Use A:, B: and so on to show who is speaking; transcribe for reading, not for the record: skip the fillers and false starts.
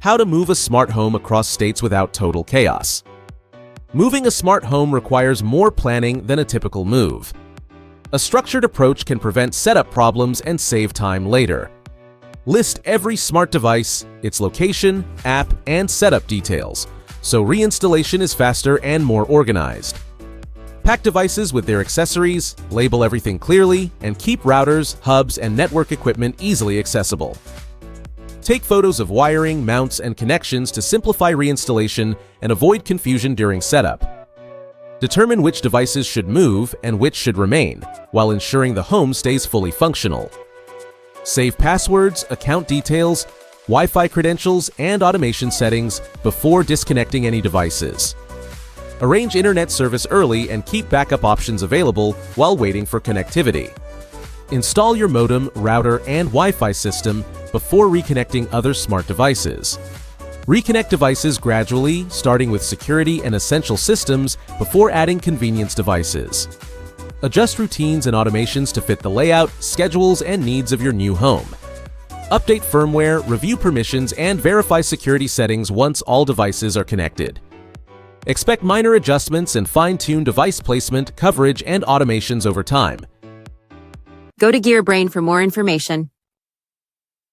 A: How to move a smart home across states without total chaos. Moving a smart home requires more planning than a typical move. A structured approach can prevent setup problems and save time later. List every smart device, its location, app, and setup details, so reinstallation is faster and more organized. Pack devices with their accessories, label everything clearly, and keep routers, hubs, and network equipment easily accessible. Take photos of wiring, mounts, and connections to simplify reinstallation and avoid confusion during setup. Determine which devices should move and which should remain, while ensuring the home stays fully functional. Save passwords, account details, Wi-Fi credentials, and automation settings before disconnecting any devices. Arrange internet service early and keep backup options available while waiting for connectivity. Install your modem, router, and Wi-Fi system before reconnecting other smart devices. Reconnect devices gradually, starting with security and essential systems before adding convenience devices. Adjust routines and automations to fit the layout, schedules, and needs of your new home. Update firmware, review permissions, and verify security settings once all devices are connected. Expect minor adjustments and fine-tune device placement, coverage, and automations over time.
B: Go to GearBrain for more information.